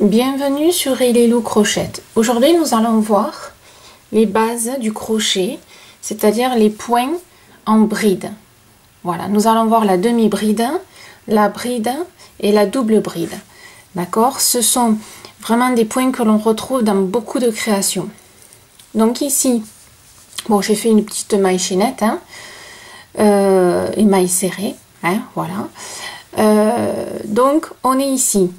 Bienvenue sur Elelou Crochette. Aujourd'hui, nous allons voir les bases du crochet, c'est-à-dire les points en bride. Voilà, nous allons voir la demi-bride, la bride et la double bride. D'accord? Ce sont vraiment des points que l'on retrouve dans beaucoup de créations. Donc ici, bon, j'ai fait une petite maille chaînette, une maille serrée, voilà. Donc, on est ici.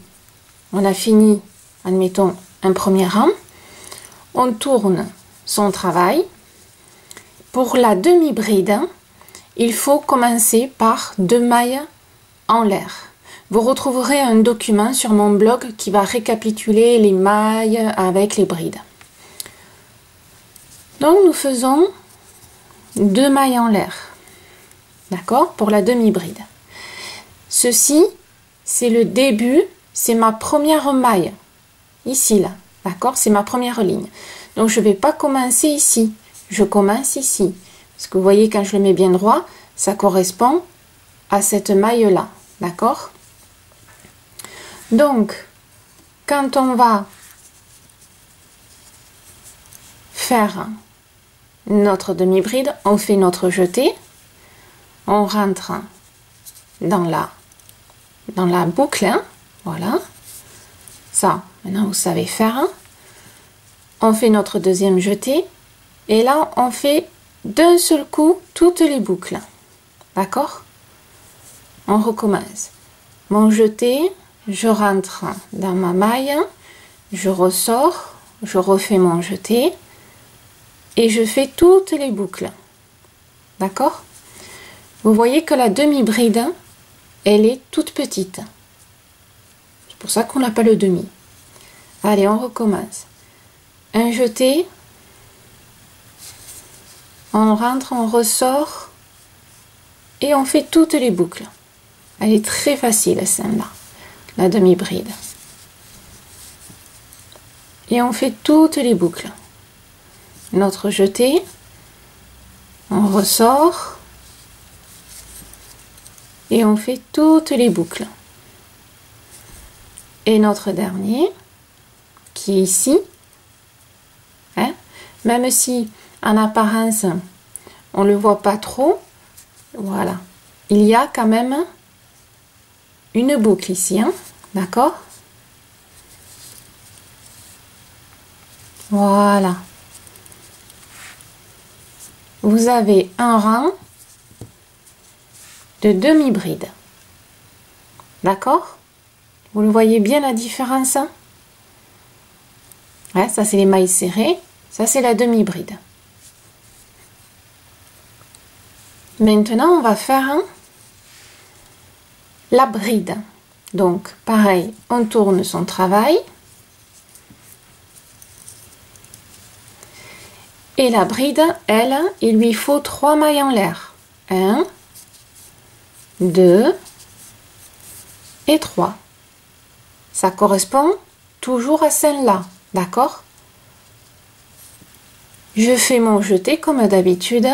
On a fini, admettons, un premier rang. On tourne son travail. Pour la demi-bride, il faut commencer par 2 mailles en l'air. Vous retrouverez un document sur mon blog qui va récapituler les mailles avec les brides. Donc, nous faisons 2 mailles en l'air. D'accord? Pour la demi-bride. Ceci, c'est le début. C'est ma première maille, ici, là, d'accord? C'est ma première ligne. Donc, je ne vais pas commencer ici, je commence ici. Parce que vous voyez, quand je le mets bien droit, ça correspond à cette maille-là, d'accord? Donc, quand on va faire notre demi-bride, on fait notre jeté, on rentre dans la boucle, voilà, ça, maintenant vous savez faire. On fait notre deuxième jeté et là on fait d'un seul coup toutes les boucles, d'accord? On recommence. Mon jeté, je rentre dans ma maille, je ressors, je refais mon jeté et je fais toutes les boucles, d'accord? Vous voyez que la demi-bride, elle est toute petite. C'est pour ça qu'on l'appelle le demi. Allez, on recommence. Un jeté, on rentre, on ressort et on fait toutes les boucles. Elle est très facile celle-là, la demi-bride. Et on fait toutes les boucles. Notre jeté, on ressort et on fait toutes les boucles. Et notre dernier, qui est ici, même si en apparence on ne le voit pas trop, voilà, il y a quand même une boucle ici, d'accord? Voilà. Vous avez un rang de demi-bride, d'accord? Vous le voyez bien la différence? Ça c'est les mailles serrées, ça c'est la demi-bride. Maintenant on va faire la bride. Donc pareil, on tourne son travail. Et la bride, elle, il lui faut 3 mailles en l'air. 1, 2 et 3. Ça correspond toujours à celle-là, d'accord? Je fais mon jeté comme d'habitude.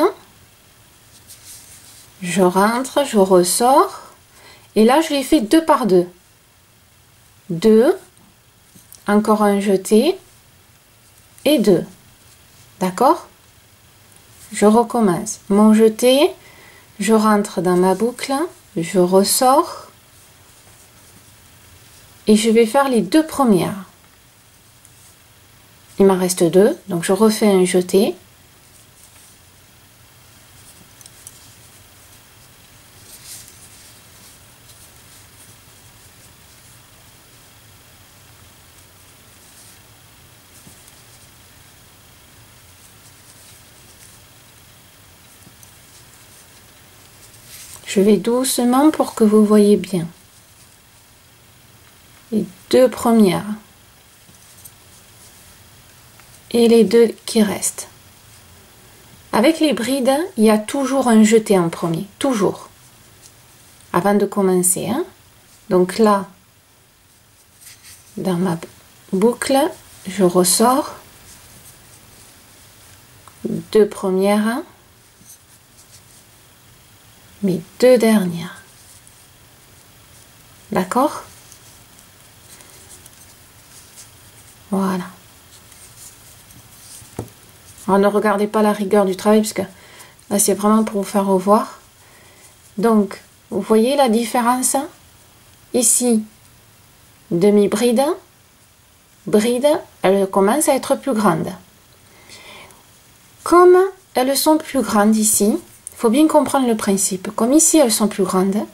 Je rentre, je ressors. Et là, je l'ai fait 2 par 2. 2, encore un jeté et 2. D'accord? Je recommence. Mon jeté, je rentre dans ma boucle, je ressors. Et je vais faire les 2 premières. Il m'en reste 2, donc je refais un jeté. Je vais doucement pour que vous voyez bien. Les 2 premières. Et les 2 qui restent. Avec les brides, il y a toujours un jeté en premier. Toujours. Avant de commencer. Donc là, dans ma boucle, je ressors. 2 premières. Mes 2 dernières. D'accord? Voilà. Alors ne regardez pas la rigueur du travail, parce que là c'est vraiment pour vous faire revoir. Donc, vous voyez la différence? Ici, demi-bride, bride, elles commencent à être plus grandes. Comme elles sont plus grandes ici, il faut bien comprendre le principe. Comme ici, elles sont plus grandes,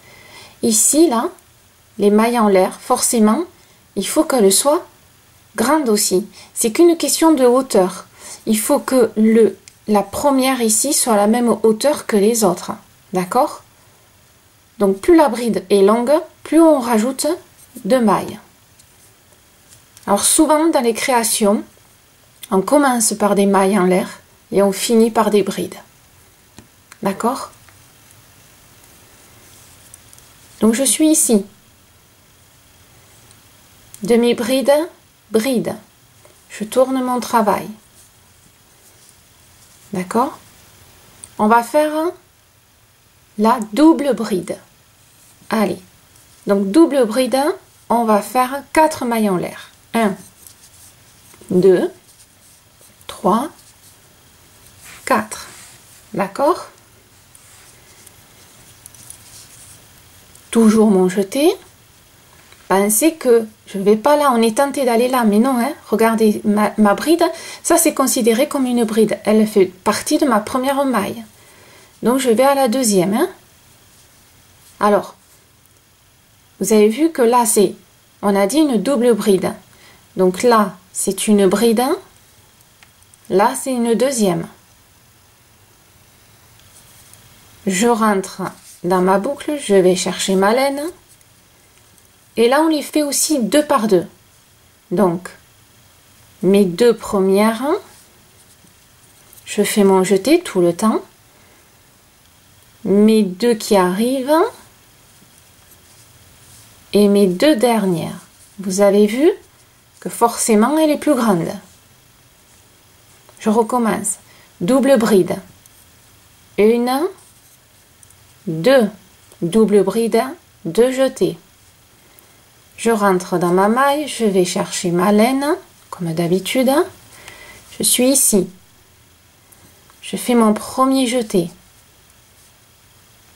ici, là, les mailles en l'air, forcément, il faut qu'elles soient grandes aussi. C'est qu'une question de hauteur. Il faut que la première ici soit à la même hauteur que les autres. D'accord? Donc, plus la bride est longue, plus on rajoute de mailles. Alors, souvent, dans les créations, on commence par des mailles en l'air et on finit par des brides. D'accord? Donc, je suis ici. Demi-bride, bride. Je tourne mon travail. D'accord? On va faire la double bride. Allez. Donc, double bride, on va faire 4 mailles en l'air. 1, 2, 3, 4. D'accord? Toujours mon jeté. Pensez que je ne vais pas là, on est tenté d'aller là, mais non, hein. Regardez, ma bride, ça c'est considéré comme une bride. Elle fait partie de ma première maille. Donc je vais à la deuxième. Hein. Alors, vous avez vu que là c'est, on a dit une double bride. Donc là, c'est une bride. Là, c'est une deuxième. Je rentre dans ma boucle, je vais chercher ma laine. Et là, on les fait aussi 2 par 2. Donc, mes 2 premières, je fais mon jeté tout le temps. Mes 2 qui arrivent et mes 2 dernières. Vous avez vu que forcément, elle est plus grande. Je recommence. Double bride. 1, 2. Double bride, 2 jetés. Je rentre dans ma maille, je vais chercher ma laine, comme d'habitude. Je suis ici. Je fais mon premier jeté.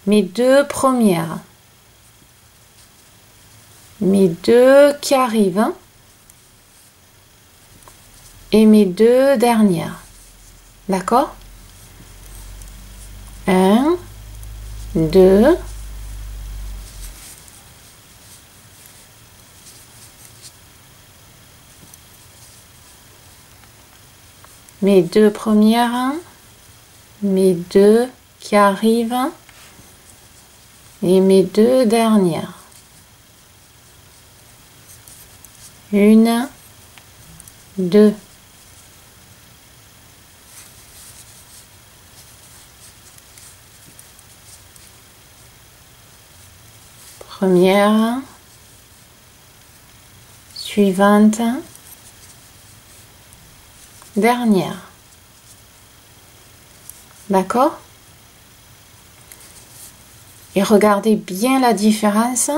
Mes 2 premières. Mes 2 qui arrivent. Et mes 2 dernières. D'accord? 1, 2. Mes 2 premières, mes 2 qui arrivent et mes 2 dernières. 1, 2. Première, suivante, dernière. D'accord? Et regardez bien la différence.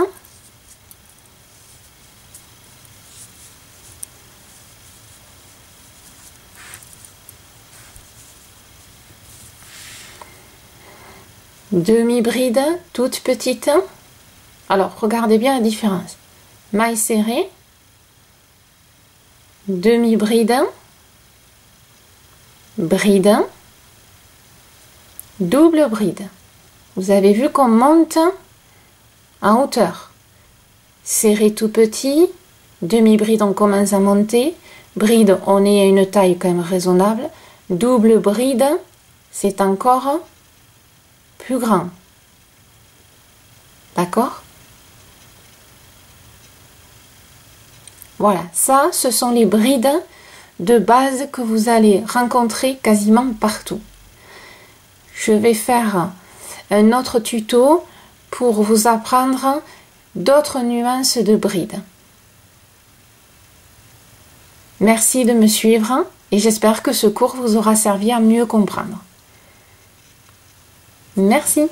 Demi-bride, toute petite. Alors, regardez bien la différence. Maille serrée, demi-bride, bride, double bride. Vous avez vu qu'on monte en hauteur. Serré tout petit, demi-bride on commence à monter, bride on est à une taille quand même raisonnable, double bride c'est encore plus grand. D'accord? Voilà, ça ce sont les brides de base que vous allez rencontrer quasiment partout. Je vais faire un autre tuto pour vous apprendre d'autres nuances de brides. Merci de me suivre et j'espère que ce cours vous aura servi à mieux comprendre. Merci.